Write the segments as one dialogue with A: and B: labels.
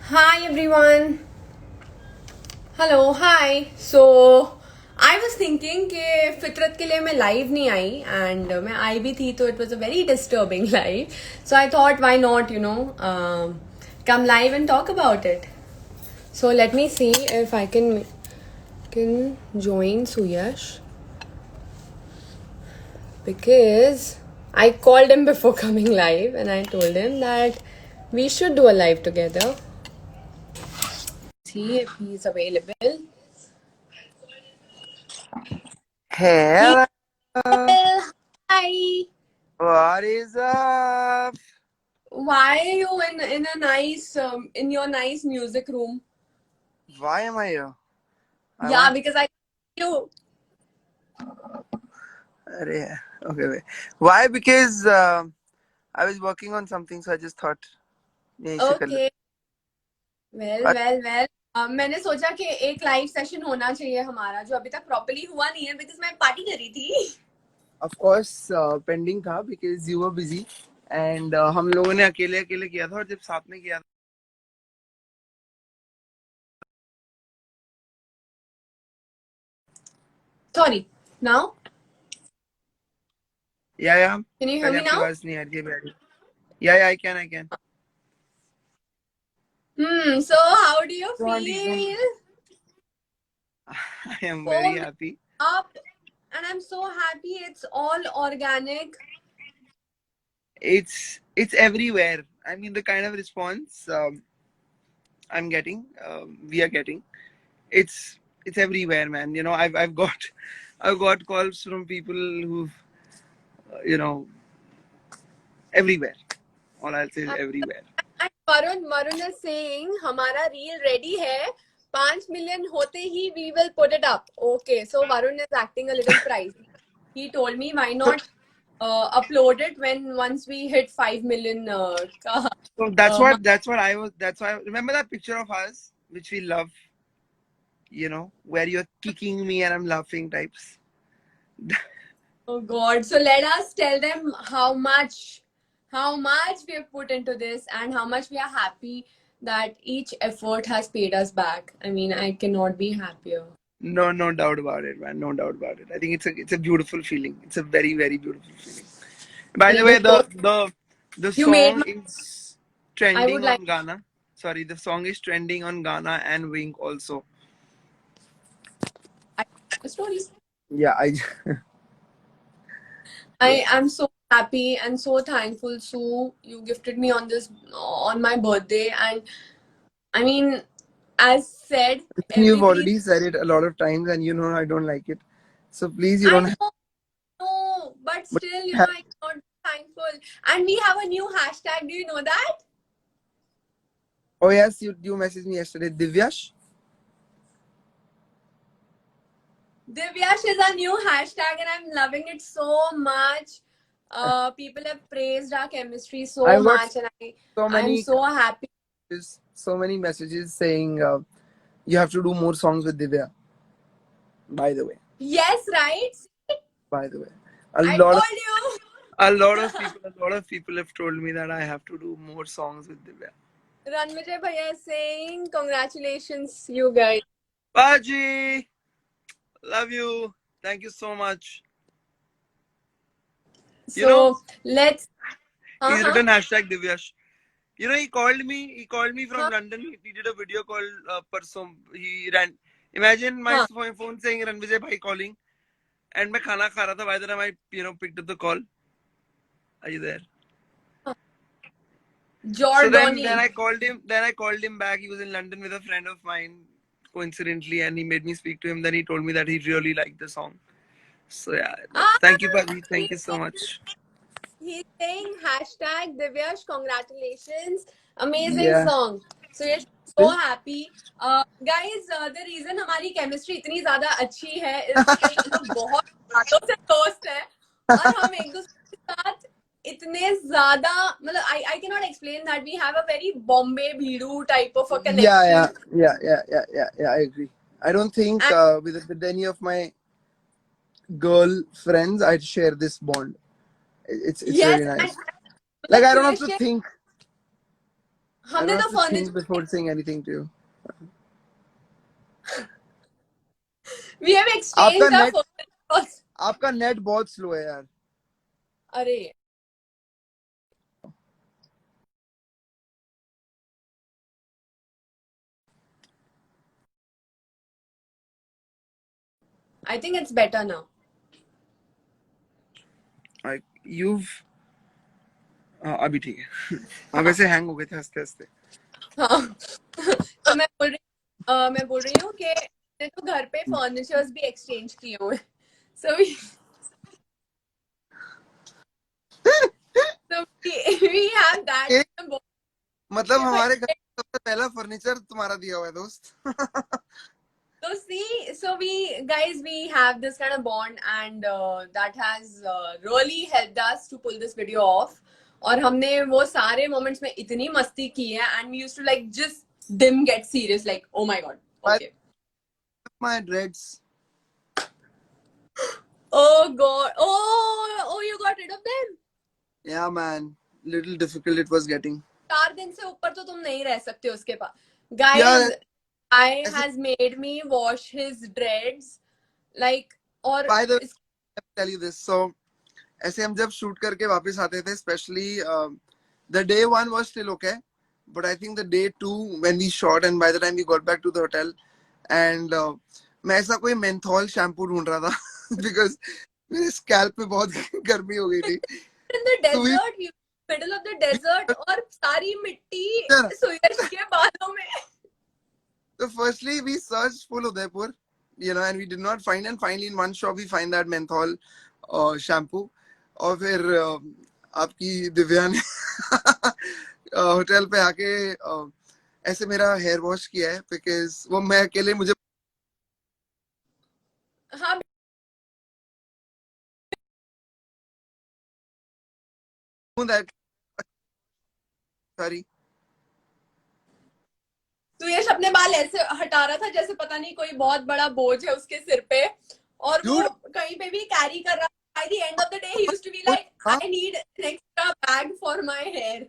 A: Hi everyone. Hello, hi. So I was thinking कि फितरत के लिए मैं live नहीं आई and मैं आई भी थी तो it was a very disturbing live. So I thought why not come live and talk about it. So let me see if I can join Suyash because I called him before coming live and I told him that we should do a live together. See if he's available. He
B: Hello.
A: will. Hi.
B: What is up?
A: Why are you in a nice in your nice music room?
B: Why am I here? I
A: Yeah,
B: want.
A: because I you.
B: Okay, wait. Why? Because I was working on something, so I just thought, यहीं से कर ले.
A: Okay. Well,
B: But
A: well, well. मैंने सोचा कि एक live session होना चाहिए हमारा जो अभी तक प्रॉपर्ली हुआ नहीं है बिकॉज मैं पार्टी कर रही थी.
B: of course pending था because you were busy and हम लोगों ने अकेले अकेले किया था और जब साथ में किया था.
A: Sorry. Now?
B: Yeah.
A: Can you hear
B: पहले
A: me
B: आपकी
A: now?
B: आवाज नहीं आ रही है बैठी. Yeah, I can.
A: So how do you
B: So हाँ ठीक है.
A: feel?
B: I am very
A: 4 minutes
B: happy.
A: up and I'm so happy it's all organic.
B: It's everywhere. I mean the kind of response I'm getting, we are getting. It's everywhere, man. I've got calls from people who, you know, everywhere. All I'll say is everywhere.
A: And Varun is saying हमारा reel ready है 5 million होते ही we will put it up. Okay, so Varun is acting a little pricey. He told me why
B: So,
A: not upload it when once we hit 5 million
B: so that's
A: mark.
B: what that's what I was. That's why remember that picture of us which we love. Where you're kicking me and I'm laughing types.
A: Oh God! So let us tell them how much we have put into this and how much we are happy that each effort has paid us back. I mean, I cannot be happier.
B: No doubt about it, man. No doubt about it. I think it's a beautiful feeling. It's a very very beautiful feeling. By the
A: It
B: way,
A: is so.
B: the
A: You made
B: song
A: my.
B: is
A: I would
B: trending
A: like.
B: on Ghana. Sorry, the song is trending on Ghana and Wink also.
A: The story.
B: Yeah, yeah.
A: I am so happy and so thankful. So you gifted me on this on my birthday, and I mean, as said,
B: You've
A: everybody.
B: already said it a lot of times, and I don't like it. So please, you
A: I
B: don't have.
A: know, but
B: But
A: still,
B: have,
A: I cannot be thankful. And we have a new hashtag. Do you know that?
B: oh yes, you messaged me yesterday, Divyash.
A: Divyash is a new hashtag, and I'm loving it so much. People have praised our chemistry so
B: I've got
A: much, and
B: so
A: I'm
B: many
A: so happy.
B: so many messages saying you have to do more songs with Divya. By the way,
A: Yes, right?
B: by the way, a
A: I
B: lot of
A: told you.
B: a lot of people have told me that I have to do more songs with Divya.
A: Ranvijay Bhaiya is saying, congratulations, you guys.
B: Baji, love you. Thank you so much. You know,
A: So let's.
B: he's
A: Uh-huh.
B: written hashtag Divyash. He called me. He called me from
A: Huh?
B: London. He did a video call person. He ran. Imagine my
A: Huh?
B: phone saying Ranvijay bhai calling, and मैं खाना खा रहा था. By the time I picked up the call, are you there? So then
A: Jordani.
B: I called him. Then I called him back. He was in London with a friend of mine, coincidentally, and he made me speak to him. Then he told me that he really liked the song. So yeah,
A: Ah,
B: thank you, Baji. Thank you
A: he's
B: so much.
A: He's saying hashtag Divyash, congratulations. Amazing
B: Yeah.
A: song. So you're so happy. Guys, the reason हमारी chemistry इतनी ज़्यादा अच्छी है is because हम लोग बहुत सालों से दोस्त हैं और हम एक दूसरे के साथ इतने ज़्यादा मतलब I cannot explain that we have a very Bombay Bhiru type of a
B: Yeah.
A: connection.
B: I agree. I don't think
A: And
B: with any of my girl friends I'd share this bond. It's
A: yes,
B: really
A: and
B: nice. Like
A: मतलब
B: I don't have to
A: Suyash
B: think. I
A: हमने
B: don't
A: तो
B: have to think
A: furniture,
B: before saying anything to you.
A: We have
B: आपका
A: exchanged our
B: net
A: furniture.
B: आपका net बहुत slow है यार.
A: अरे I think it's better now.
B: Like you've अभी ठीक है. हाँ वैसे हैंग हो गए थे हंसते हंसते.
A: हाँ तो मैं बोल रही हूँ कि मैंने तो घर पे फर्नीचर्स भी एक्सचेंज किए हुए, सो वी हैव दैट।
B: एक मतलब हमारे घर का सबसे पहला फर्नीचर तुम्हारा दिया हुआ है दोस्त.
A: So see, so we have this kind of bond, and that has really helped us to pull this video off. और हमने वो सारे moments में इतनी मस्ती की है, and we used to like just dim get serious, like oh my god, okay,
B: My dreads.
A: oh god, oh you got rid of them.
B: Yeah man, little difficult it was getting.
A: 4 दिन से ऊपर तो तुम नहीं रह सकते उसके पास,
B: Yeah,
A: guys. I
B: ऐसे
A: has made me wash his dreads, like, और
B: by the way, I tell you this. So ऐसे हम जब शूट करके वापस आते थे, especially the day one was still okay, but I think the day two when we shot and by the time we got back to the hotel and मैं ऐसा कोई menthol shampoo ढूंढ रहा था because मेरे scalp पे बहुत गर्मी हो गई थी.
A: in the
B: So we,
A: desert, middle of the desert, और सारी मिट्टी सुयश के बालों में.
B: so firstly we searched full Udaipur, and we did not find, and finally in one shop we find that menthol shampoo. और फिर आपकी दिव्या ने होटल पे आके ऐसे मेरा हेयर वॉश किया है बिकॉज वो मैं अकेले मुझे
A: हाँ
B: दैट सॉरी
A: सुयश अपने बाल ऐसे हटा रहा था जैसे पता नहीं कोई बहुत बड़ा बोझ है उसके सिर पे, और वो
B: डूड
A: कहीं पे भी कैरी कर रहा. By the end of the day, he used to be like, I need an extra bag for my hair.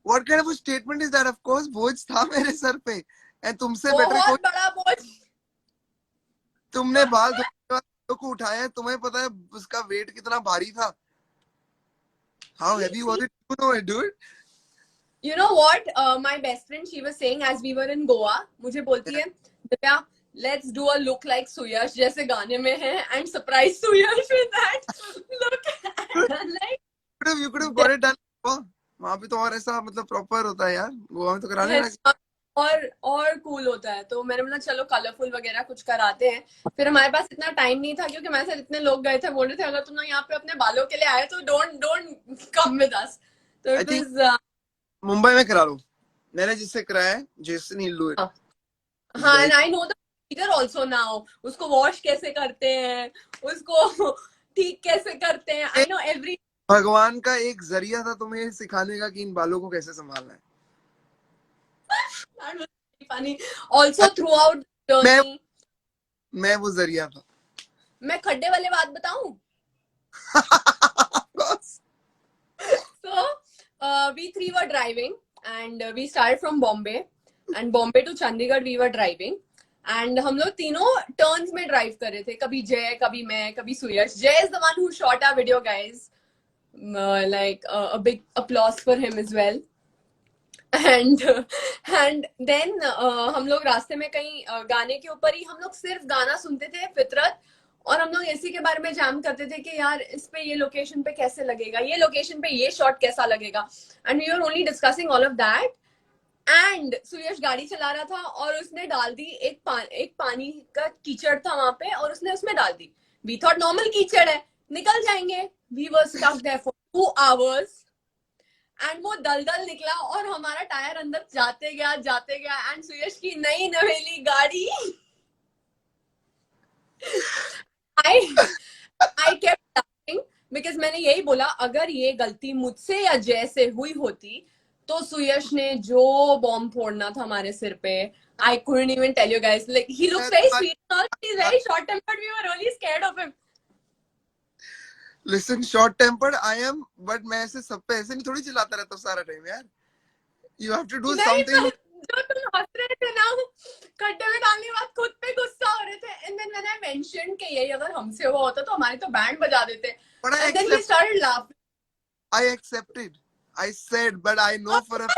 B: What kind of statement is that. Of course बोझ था मेरे सर पे एंड तुमसे बेटर कोई.
A: बहुत बड़ा बोझ.
B: तुमने बाल धोने के बाद को उठाया है, तुम्हें पता है उसका वेट कितना भारी था. How heavy was it to know it dude.
A: You know what? My best friend, she was saying as we were in Goa, मुझे बोलती है, Divya, let's do a look like Suyash जैसे गाने में है, and surprise Suyash with that look. Like,
B: you could have got it done. वहां पे तो और ऐसा मतलब प्रॉपर होता है यार, गोवा में तो करा लेना.
A: और कूल होता है, तो मैंने बोला चलो कलरफुल वगैरह कुछ कराते हैं. फिर हमारे पास इतना टाइम नहीं था क्योंकि हमारे साथ इतने लोग गए थे, बोल रहे थे अगर तुम यहाँ पे अपने बालों के लिए आए तो डोंट कम विद अस. तो
B: I
A: it
B: think
A: was
B: Mumbai में करा लो. मैंने जिससे कराया है जेसन he'll do it.
A: हाँ, and I know the procedure also now. उसको वॉश कैसे करते हैं, उसको ठीक कैसे करते हैं, आई नो एवरी.
B: भगवान का एक जरिया था तुम्हें सिखाने का कि इन बालों को कैसे संभालना है.
A: That was very funny. Also throughout the
B: मैं
A: journey,
B: मैं वो जरिया था.
A: मैं खड्डे वाले बात बताऊं. So we three were driving, and we started from Bombay, and Bombay to Chandigarh we were driving, and हम लोग तीनों टर्न्स में ड्राइव कर रहे थे. कभी जय, कभी मैं, कभी सुयश. Jay is the one who shot our video, guys. Like a big applause for him as well. And then हम लोग रास्ते में कहीं गाने के ऊपर ही हम लोग सिर्फ गाना सुनते थे, फितरत, और हम लोग इसी के बारे में जाम करते थे कि यार इस पे ये लोकेशन पे कैसे लगेगा, ये लोकेशन पे ये शॉट कैसा लगेगा, and we were only discussing all of that. And Suyash गाड़ी चला रहा था और उसने डाल दी एक पानी का कीचड़ था वहां पे, और उसने उसमें डाल दी. वी थॉट नॉर्मल कीचड़ है, निकल जाएंगे. We were stuck there for 2 hours, and वो दलदल निकला और हमारा टायर अंदर जाते गया, एंड सुयश की नई नवेली गाड़ी. आई केप्ट लाफिंग बिकॉज मैंने यही बोला अगर ये गलती मुझसे या जय से हुई होती तो सुयश ने जो बॉम्ब फोड़ना था हमारे सिर पे. I couldn't even tell you guys. Like, he looks very sweet and all, but he's very short tempered. We were really scared of him.
B: Listen, short tempered I am, but मैं ऐसे सब पे ऐसे नहीं थोड़ी चिल्लाता रहता हूँ सारा टाइम यार. You have to do
A: नहीं,
B: something.
A: जो तुम हंस रहे थे ना खड्डे में डालने के बाद खुद पे गुस्सा हो रहे थे, and then when I mentioned कि यही अगर हमसे हुआ होता तो हमारी तो बैंड बजा देते,
B: But
A: and then he started laughing.
B: I accepted. I said, but I know for a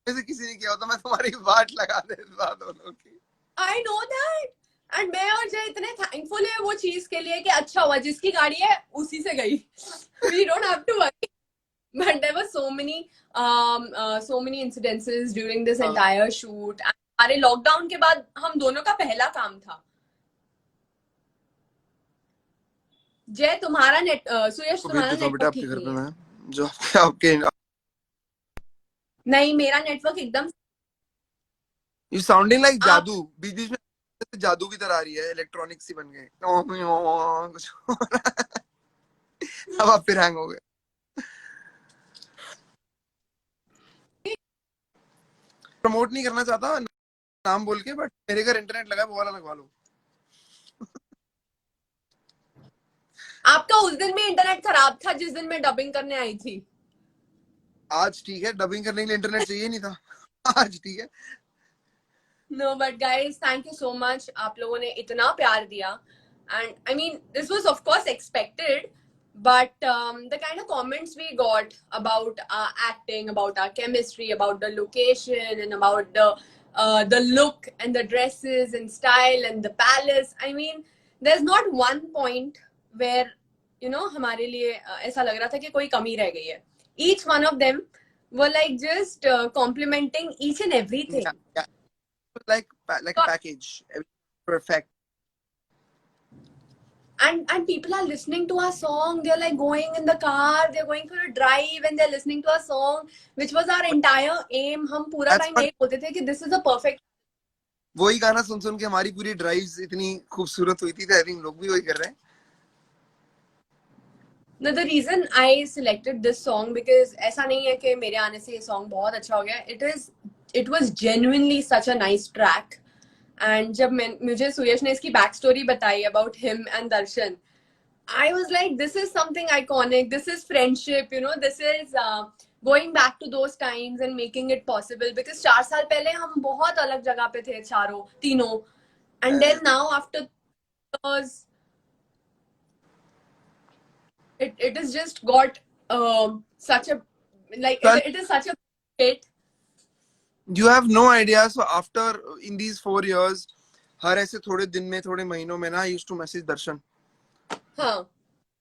B: वैसे किसी ने किया होता मैं तुम्हारी वाट लगा देता दोनों की.
A: I know that. एंड मैं और जय इतने थैंकफुल है वो चीज के लिए कि अच्छा हुआ जिसकी गाड़ी है उसी से गई. We don't have to worry. But there were so many incidences during this entire shoot. हमारे लॉकडाउन के बाद हम दोनों का पहला काम था. जय तुम्हारा नेट सुयश तुम्हारा नेटवर्क ठीक नहीं है.
B: जो आपके
A: नहीं, मेरा नेटवर्क एकदम.
B: You sounding like जादू. बीच बीच में जादू की तरह आ रही है. इलेक्ट्रॉनिक सी बन गए. कुछ अब आप फिर हैंग हो गए. प्रमोट नहीं करना चाहता नाम बोल के, बट मेरे घर इंटरनेट लगा है, वो वाला लगवा लो.
A: आपका उस दिन भी इंटरनेट खराब था जिस दिन मैं डबिंग करने आई थी.
B: आज ठीक है, डबिंग करने के लिए इंटरनेट चाहिए नहीं था. आज ठीक है.
A: No, but guys, thank you so much. आप लोगों ने इतना प्यार दिया, and I mean, this was of course expected, but the kind of comments we got about our acting, about our chemistry, about the location, and about the look and the dresses and style and the palace. I mean, there's not one point where हमारे लिए ऐसा लग रहा था कि कोई कमी रह गई है. Each one of them were like just complimenting each and everything.
B: Yeah. Like a package, perfect.
A: And people are listening to our song. They're like going in the car, they're going for a drive, and they're listening to our song, which was our entire aim. हम पूरा time यही बोलते थे कि this is a perfect.
B: वही गाना सुन सुन के हमारी पूरी ड्राइव्स इतनी खूबसूरत हुई थी. तो आई थिंक लोग भी वही कर रहे हैं.
A: No, the reason I selected this song because ऐसा नहीं है कि मेरे आने से ये song बहुत अच्छा हो गया. It was genuinely such a nice track. And जब मुझे सुयश ने इसकी बैक स्टोरी बताई about him and Darshan, I was like, this is something iconic. This is friendship. This is going back to those times and making it possible. Because 4 साल पहले हम बहुत अलग जगह पे थे तीनों. And then now after years, it has just got such a it is such a hit.
B: You have no idea. So after in these 4 years, हर ऐसे थोड़े दिन में थोड़े महीनों में ना, I used to message Darshan.
A: हाँ.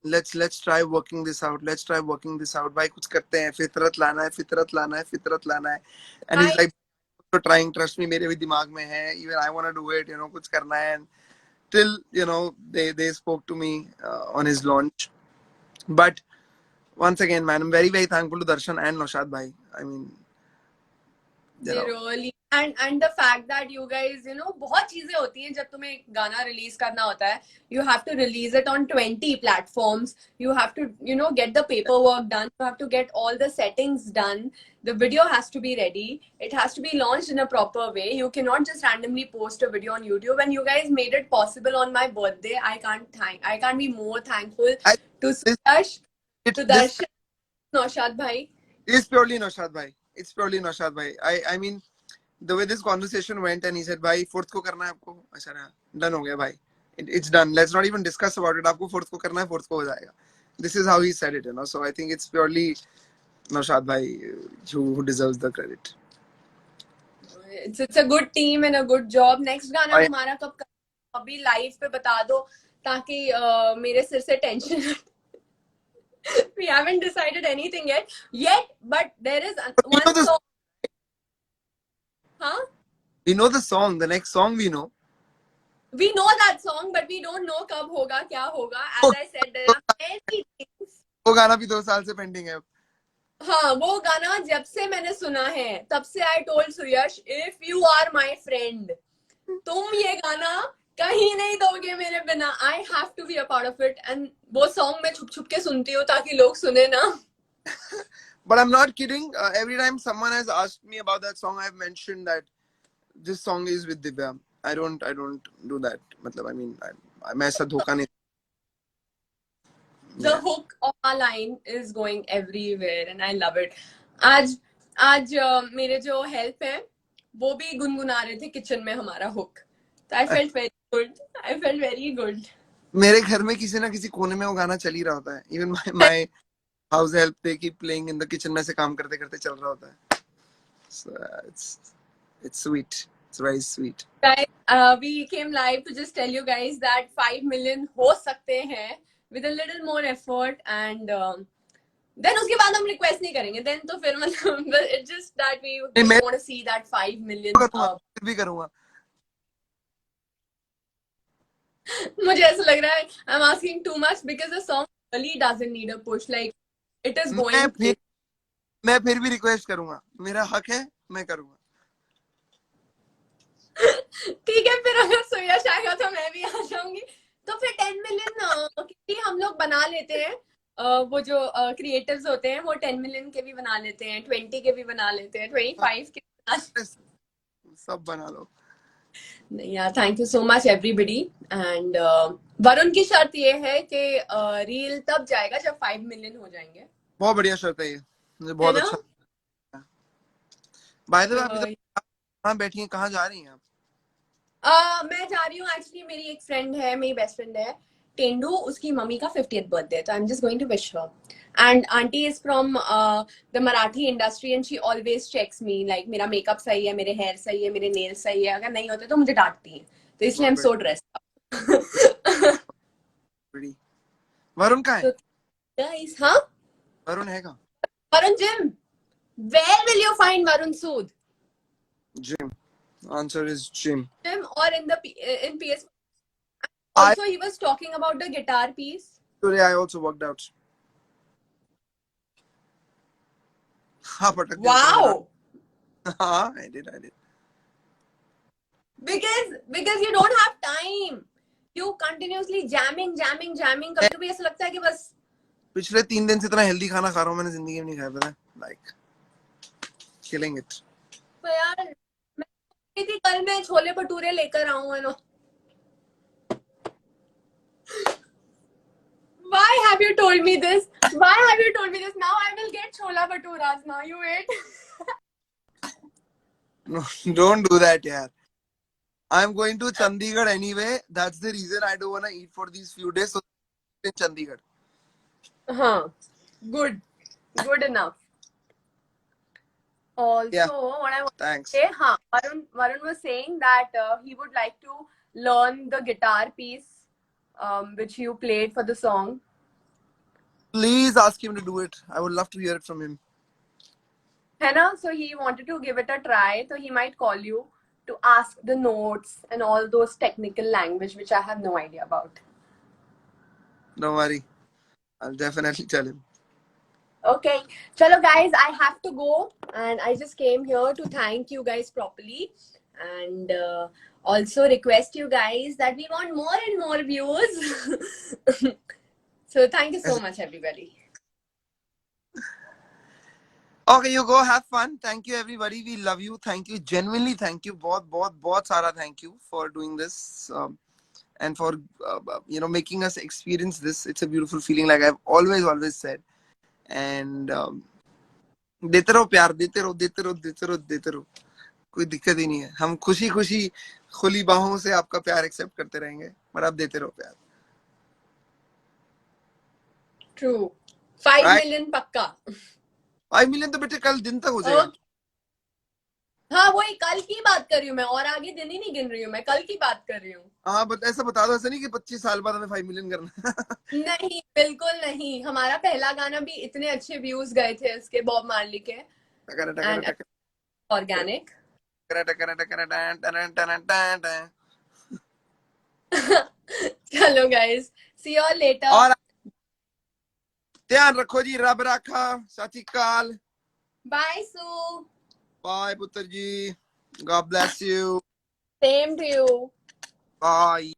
B: Let's try working this out. Let's try working this out. भाई कुछ करते हैं. फितरत लाना है, फितरत लाना है, फितरत लाना है. And he's like, trying. Trust me, मेरे भी दिमाग में है. Even I want to do it. कुछ करना है. And till they spoke to me on his launch. But once again, man, I'm very very thankful to Darshan and Naushad bhai. I mean.
A: Really, and the fact that you guys बहुत चीजें होती हैं जब तुम्हें गाना release करना होता है. You have to release it on 20 platforms. You have to get the paperwork done. You have to get all the settings done. The video has to be ready. It has to be launched in a proper way. You cannot just randomly post a video on YouTube. And you guys made it possible on my birthday. I can't be more thankful to Suyash, to Darshan, Naushad bhai.
B: It's purely Naushad bhai. It's purely Naushad bhai. I mean, the way this conversation went, and he said, "Bhai, 4th को करना है आपको." अच्छा रहा. Done हो गया भाई. It's done. Let's not even discuss about it. आपको 4th को करना है, 4th को हो जाएगा. This is how he said it, So I think it's purely Naushad bhai who deserves the credit.
A: It's a good team and a good job. Next गाना हमारा कब अभी live पे बता दो ताकि मेरे सिर से tension. We haven't decided anything yet, but there is one song. Huh?
B: We know the song. The next song we know.
A: We know that song, but we don't know कब होगा, क्या होगा. As I said, there are many things.
B: वो गाना भी 2 साल से pending है.
A: हाँ, वो गाना जब से मैंने सुना है, तब से I told Suyash, if you are my friend, तुम ये गाना कहीं नहीं दोगे मेरे बिना. I have to be a part of it. And वो song मैं छुप छुप के सुनती हूँ ताकि लोग सुने ना.
B: But I'm not kidding. Every time someone has asked me about that song, I've mentioned that this song is with Divya. I don't do that. I mean, मैं ऐसा धोखा नहीं.
A: The hook of our line is going everywhere, and I love it. आज आज मेरे जो help है वो भी गुनगुना रहे थे किचन में हमारा हुक, तो I felt very good, I felt very good.
B: मेरे घर में किसी ना किसी कोने में वो गाना चल ही रहा होता है. Even my house help they keep playing in the kitchen में से काम करते करते चल रहा होता है. So, it's sweet. It's very sweet.
A: Guys, we came live to just tell you guys that 5 million हो सकते हैं with a little more effort and then उसके बाद हम रिक्वेस्ट नहीं करेंगे. then तो फिर मतलब it's just that we
B: मैं
A: want to see that 5 million.
B: करूंगा, भी करूंगा.
A: मुझे ऐसा लग रहा है I'm asking too much because the song really doesn't need a push, like it is going.
B: मैं फिर भी रिक्वेस्ट करूंगा. मेरा हक है, मैं करूंगा.
A: ठीक है, फिर अगर सुयश आएगा तो मैं भी आ जाऊंगी. तो फिर 10 मिलियन की हम लोग बना लेते हैं. वो जो क्रिएटर्स होते हैं वो 10 मिलियन के भी बना लेते हैं, 20 के भी बना लेते हैं, 25 के बना लेते हैं.
B: सब बना लो.
A: नहीं यार, thank you so much everybody. And Varun की शर्त ये है कि रील तब जाएगा जब 5 मिलियन हो जाएंगे.
B: बहुत बढ़िया शर्त है ये, मुझे बहुत अच्छा. बाय द वे, आप कहाँ बैठी हैं, कहाँ जा रही हैं आप?
A: मैं जा रही हूँ एक्चुअली. मेरी एक फ्रेंड है, मेरी बेस्ट फ्रेंड है टेंडू, उसकी मम्मी का 50th बर्थडे, तो I am just going to wish her. And aunty is from the Marathi industry and she always checks me, like मेरा मेकअप सही है, मेरे हेयर सही है, मेरे नेल्स सही है. अगर नहीं होते तो मुझे डांटती है, तो इसलिए I am so dressed up.
B: Varun कहाँ है?
A: गाइस, हाँ,
B: वरुण है कहाँ?
A: Varun gym. Where will you find Varun Sood?
B: Gym. Answer is gym.
A: Gym or in PS. Also, he was talking about the guitar piece.
B: Today I also worked out.
A: Wow.
B: I did.
A: Because you don't have time. You continuously jamming. कभी कभी ऐसा लगता है कि बस.
B: पिछले 3 दिन से इतना हेल्दी खाना खा रहा हूँ मैंने, जिंदगी में नहीं खाया पता है. Like killing it.
A: तो यार मैं थी कल मैं छोले भटूरे लेकर आऊँ है ना. Why have you told me this? Now I will get chola bhaturas now. You wait.
B: No, don't do that, yaar. I'm going to Chandigarh anyway. That's the reason I don't want to eat for these few days. So in Chandigarh.
A: Good enough. Also,
B: Yeah.
A: what I want
B: Thanks.
A: to say, Varun was saying that he would like to learn the guitar piece which you played for the song.
B: Please ask him to do it. I would love to hear it from him.
A: है ना? So he wanted to give it a try. So he might call you to ask the notes and all those technical language which I have no idea about.
B: Don't worry. I'll definitely tell him.
A: Okay. Chalo guys, I have to go and I just came here to thank you guys properly and also request you guys that we want more and more views. So thank you so much everybody.
B: Okay, you go have fun. Thank you everybody. We love you. Thank you. Genuinely thank you. बहुत सारा thank you for doing this and for making us experience this. It's a beautiful feeling, like I've always said. And देते रहो प्यार, देते रहो. कोई दिक्कत ही नहीं है. हम खुशी खुली बाहों से आपका प्यार एक्सेप्ट करते रहेंगे, पर आप देते रहो प्यार.
A: True. 5 million पक्का.
B: 5 million तो बेटे कल दिन तक हो जाएगा.
A: हाँ, वही कल की बात कर रही हूँ मैं, और आगे दिन ही नहीं गिन रही हूँ मैं, कल की बात कर रही हूँ.
B: हाँ, ऐसा बता दो, ऐसा नहीं कि 25 साल बाद हमें 5 मिलियन करना.
A: नहीं, बिल्कुल नहीं. हमारा पहला गाना भी इतने अच्छे व्यूज गए थे उसके, बॉब मार्ली के, ऑर्गेनिक. चलो guys, see you all later.
B: और ध्यान रखो जी, रब रखा. सत श्री अकाल.
A: बाय सू.
B: बाय पुत्र जी. God bless you.
A: Same to you.
B: Bye.